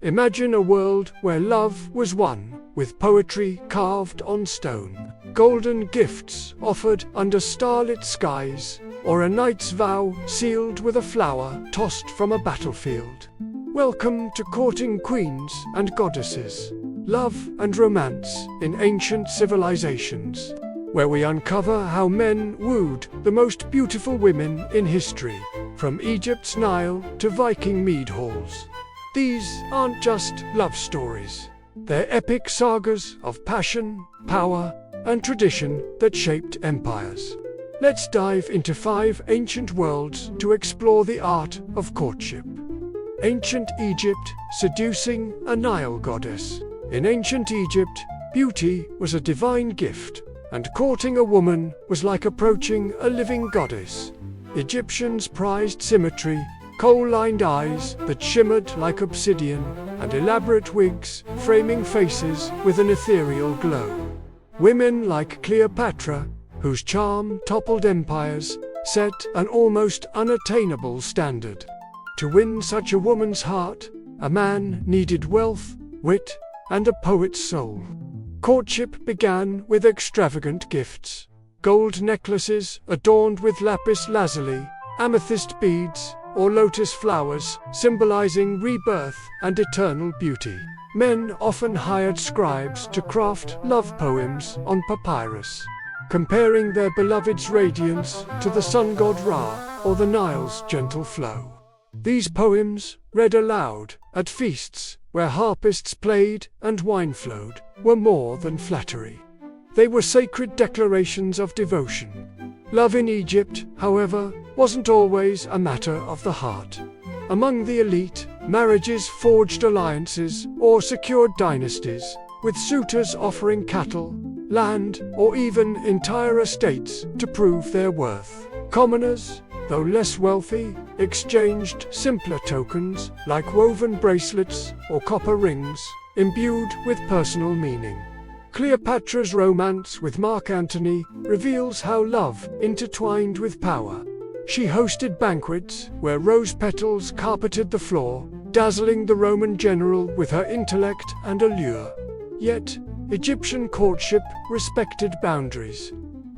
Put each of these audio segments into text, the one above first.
Imagine a world where love was won, with poetry carved on stone, golden gifts offered under starlit skies, or a knight's vow sealed with a flower tossed from a battlefield. Welcome to Courting Queens and Goddesses, Love and Romance in Ancient Civilizations, where we uncover how men wooed the most beautiful women in history, from Egypt's Nile to Viking mead halls. These aren't just love stories. They're epic sagas of passion, power, and tradition that shaped empires. Let's dive into 5 ancient worlds to explore the art of courtship. Ancient Egypt, seducing a Nile goddess. In ancient Egypt, beauty was a divine gift, and courting a woman was like approaching a living goddess. Egyptians prized symmetry, kohl-lined eyes that shimmered like obsidian, and elaborate wigs framing faces with an ethereal glow. Women like Cleopatra, whose charm toppled empires, set an almost unattainable standard. To win such a woman's heart, a man needed wealth, wit, and a poet's soul. Courtship began with extravagant gifts. Gold necklaces adorned with lapis lazuli, amethyst beads, or lotus flowers, symbolizing rebirth and eternal beauty. Men often hired scribes to craft love poems on papyrus, comparing their beloved's radiance to the sun god Ra or the Nile's gentle flow. These poems, read aloud at feasts where harpists played and wine flowed, were more than flattery. They were sacred declarations of devotion. Love in Egypt, however, wasn't always a matter of the heart. Among the elite, marriages forged alliances or secured dynasties, with suitors offering cattle, land, or even entire estates to prove their worth. Commoners, though less wealthy, exchanged simpler tokens like woven bracelets or copper rings, imbued with personal meaning. Cleopatra's romance with Mark Antony reveals how love intertwined with power. She hosted banquets where rose petals carpeted the floor, dazzling the Roman general with her intellect and allure. Yet, Egyptian courtship respected boundaries.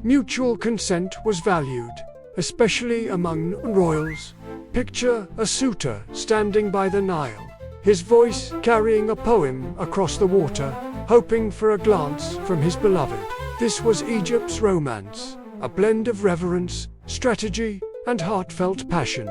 Mutual consent was valued, especially among royals. Picture a suitor standing by the Nile, his voice carrying a poem across the water, hoping for a glance from his beloved. This was Egypt's romance, a blend of reverence, strategy, and heartfelt passion.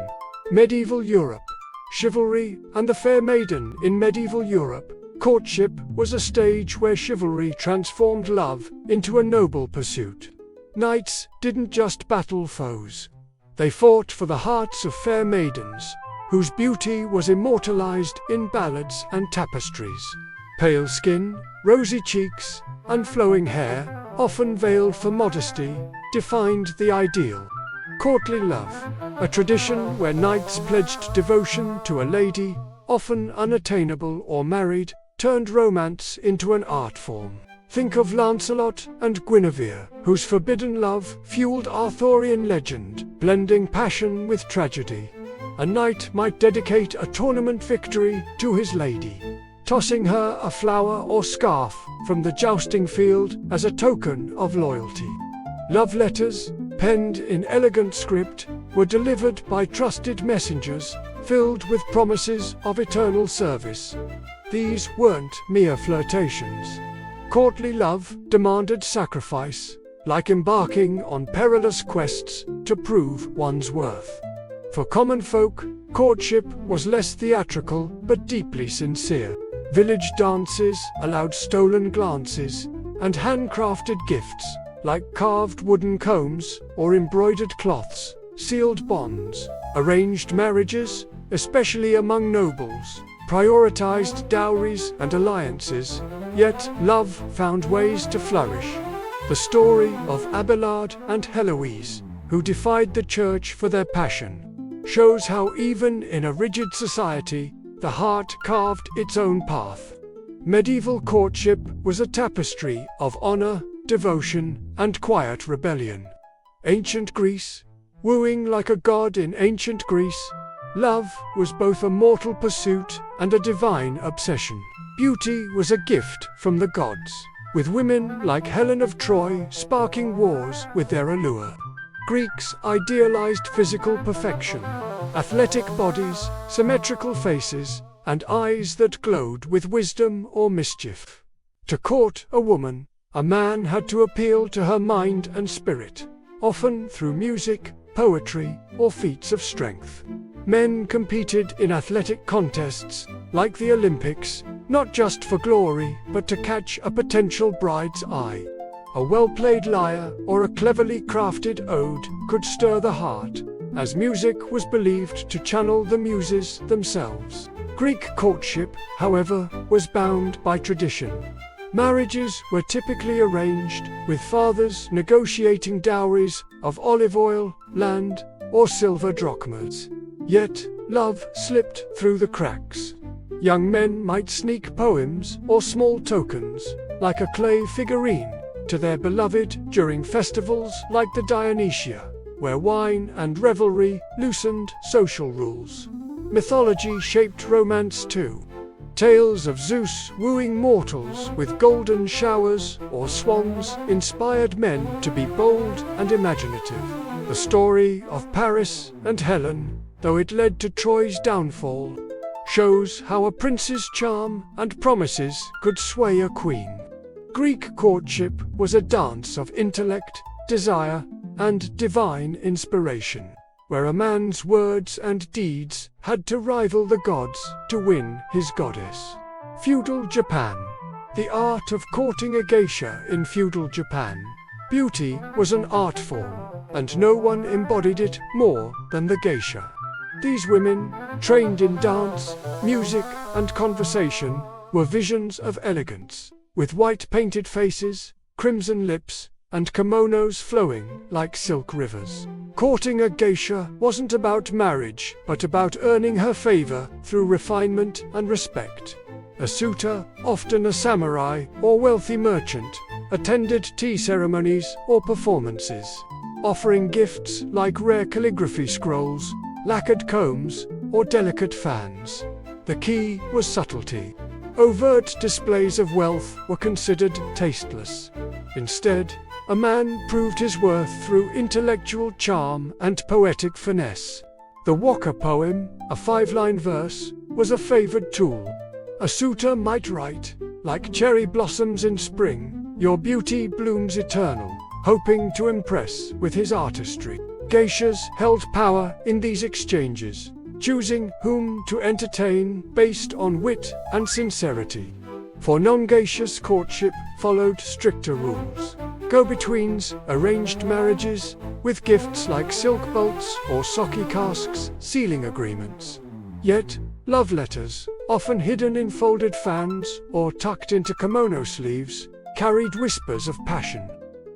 Medieval Europe. Chivalry and the fair maiden. In medieval Europe, courtship was a stage where chivalry transformed love into a noble pursuit. Knights didn't just battle foes. They fought for the hearts of fair maidens, whose beauty was immortalized in ballads and tapestries. Pale skin, rosy cheeks, and flowing hair, often veiled for modesty, defined the ideal. Courtly love, a tradition where knights pledged devotion to a lady, often unattainable or married, turned romance into an art form. Think of Lancelot and Guinevere, whose forbidden love fueled Arthurian legend, blending passion with tragedy. A knight might dedicate a tournament victory to his lady, tossing her a flower or scarf from the jousting field as a token of loyalty. Love letters, penned in elegant script, were delivered by trusted messengers, filled with promises of eternal service. These weren't mere flirtations. Courtly love demanded sacrifice, like embarking on perilous quests to prove one's worth. For common folk, courtship was less theatrical but deeply sincere. Village dances allowed stolen glances, and handcrafted gifts, like carved wooden combs or embroidered cloths, sealed bonds. Arranged marriages, especially among nobles, prioritized dowries and alliances, yet love found ways to flourish. The story of Abelard and Heloise, who defied the church for their passion, shows how even in a rigid society, the heart carved its own path. Medieval courtship was a tapestry of honor, devotion, and quiet rebellion. Ancient Greece. Wooing like a god in ancient Greece, Love was both a mortal pursuit and a divine obsession. Beauty was a gift from the gods, with women like Helen of Troy sparking wars with their allure. Greeks idealized physical perfection, athletic bodies, symmetrical faces, and eyes that glowed with wisdom or mischief. To court a woman, a man had to appeal to her mind and spirit, often through music, poetry, or feats of strength. Men competed in athletic contests, like the Olympics, not just for glory, but to catch a potential bride's eye. A well-played lyre or a cleverly crafted ode could stir the heart, as music was believed to channel the muses themselves. Greek courtship, however, was bound by tradition. Marriages were typically arranged, with fathers negotiating dowries of olive oil, land, or silver drachmas. Yet, love slipped through the cracks. Young men might sneak poems or small tokens, like a clay figurine, to their beloved during festivals like the Dionysia, where wine and revelry loosened social rules. Mythology shaped romance too. Tales of Zeus wooing mortals with golden showers or swans inspired men to be bold and imaginative. The story of Paris and Helen, though it led to Troy's downfall, shows how a prince's charm and promises could sway a queen. Greek courtship was a dance of intellect, desire, and divine inspiration, where a man's words and deeds had to rival the gods to win his goddess. Feudal Japan. The art of courting a geisha in feudal Japan. Beauty was an art form, and no one embodied it more than the geisha. These women, trained in dance, music, and conversation, were visions of elegance, with white painted faces, crimson lips, and kimonos flowing like silk rivers. Courting a geisha wasn't about marriage, but about earning her favor through refinement and respect. A suitor, often a samurai or wealthy merchant, attended tea ceremonies or performances, offering gifts like rare calligraphy scrolls, lacquered combs, or delicate fans. The key was subtlety. Overt displays of wealth were considered tasteless. Instead, a man proved his worth through intellectual charm and poetic finesse. The waka poem, a 5-line verse, was a favored tool. A suitor might write, "Like cherry blossoms in spring, your beauty blooms eternal," hoping to impress with his artistry. Geishas held power in these exchanges, choosing whom to entertain based on wit and sincerity. For non-geishas, courtship followed stricter rules. Go-betweens arranged marriages, with gifts like silk bolts or sake casks sealing agreements. Yet, love letters, often hidden in folded fans or tucked into kimono sleeves, carried whispers of passion.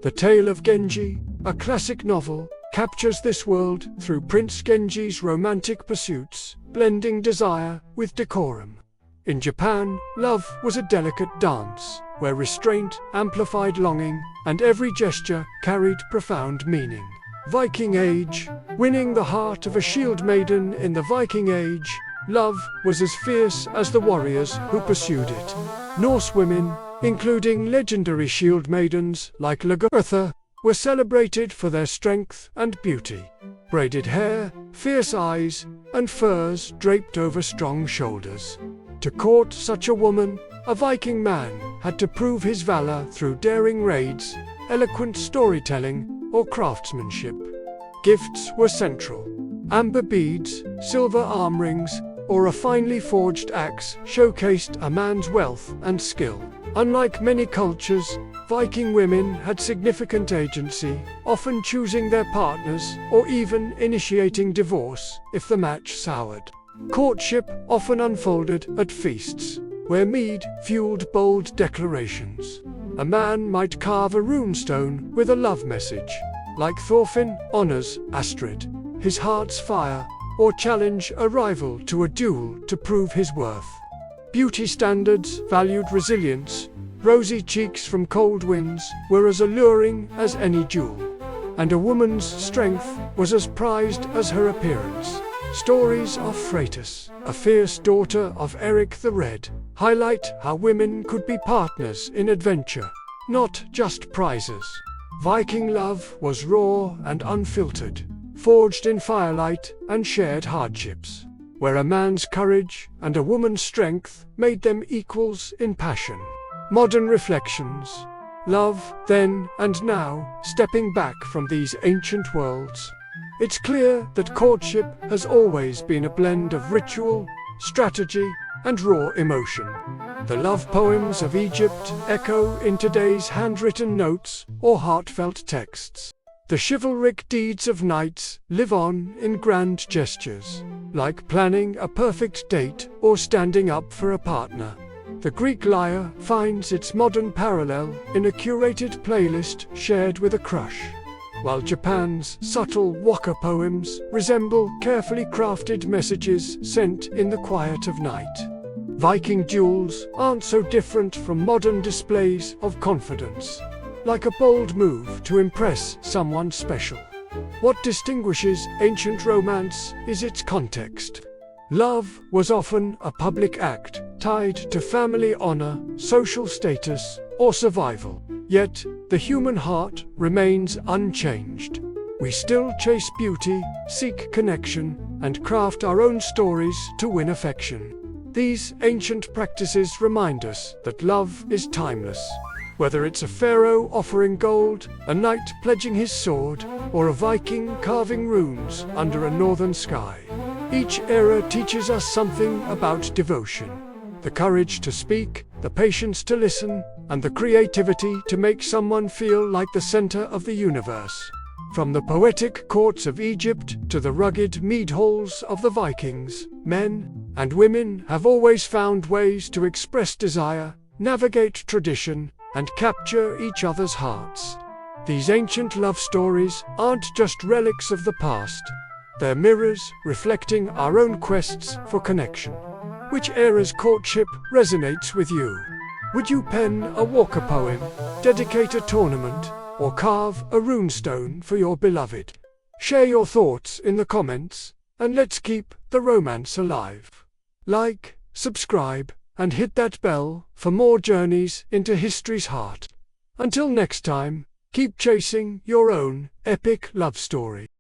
The Tale of Genji, a classic novel, captures this world through Prince Genji's romantic pursuits, blending desire with decorum. In Japan, love was a delicate dance, where restraint amplified longing, and every gesture carried profound meaning. Viking Age. Winning the heart of a shield maiden in the Viking Age, love was as fierce as the warriors who pursued it. Norse women, including legendary shield maidens like Lagertha, were celebrated for their strength and beauty. Braided hair, fierce eyes, and furs draped over strong shoulders. To court such a woman, a Viking man had to prove his valor through daring raids, eloquent storytelling, or craftsmanship. Gifts were central. Amber beads, silver arm rings, or a finely forged axe showcased a man's wealth and skill. Unlike many cultures, Viking women had significant agency, often choosing their partners or even initiating divorce if the match soured. Courtship often unfolded at feasts, where mead fueled bold declarations. A man might carve a runestone with a love message, like Thorfinn honors Astrid, his heart's fire, or challenge a rival to a duel to prove his worth. Beauty standards valued resilience. Rosy cheeks from cold winds were as alluring as any jewel, and a woman's strength was as prized as her appearance. Stories of Phratis, a fierce daughter of Eric the Red, highlight how women could be partners in adventure, not just prizes. Viking love was raw and unfiltered, forged in firelight and shared hardships, where a man's courage and a woman's strength made them equals in passion. Modern reflections. Love, then and now, stepping back from these ancient worlds. It's clear that courtship has always been a blend of ritual, strategy, and raw emotion. The love poems of Egypt echo in today's handwritten notes or heartfelt texts. The chivalric deeds of knights live on in grand gestures, like planning a perfect date or standing up for a partner. The Greek lyre finds its modern parallel in a curated playlist shared with a crush, while Japan's subtle waka poems resemble carefully crafted messages sent in the quiet of night. Viking duels aren't so different from modern displays of confidence, like a bold move to impress someone special. What distinguishes ancient romance is its context. Love was often a public act, tied to family honor, social status, or survival. Yet, the human heart remains unchanged. We still chase beauty, seek connection, and craft our own stories to win affection. These ancient practices remind us that love is timeless. Whether it's a pharaoh offering gold, a knight pledging his sword, or a Viking carving runes under a northern sky, each era teaches us something about devotion. The courage to speak, the patience to listen, and the creativity to make someone feel like the center of the universe. From the poetic courts of Egypt to the rugged mead halls of the Vikings, men and women have always found ways to express desire, navigate tradition, and capture each other's hearts. These ancient love stories aren't just relics of the past. They're mirrors reflecting our own quests for connection. Which era's courtship resonates with you? Would you pen a waka poem, dedicate a tournament, or carve a runestone for your beloved? Share your thoughts in the comments, and let's keep the romance alive. Like, subscribe, and hit that bell for more journeys into history's heart. Until next time, keep chasing your own epic love story.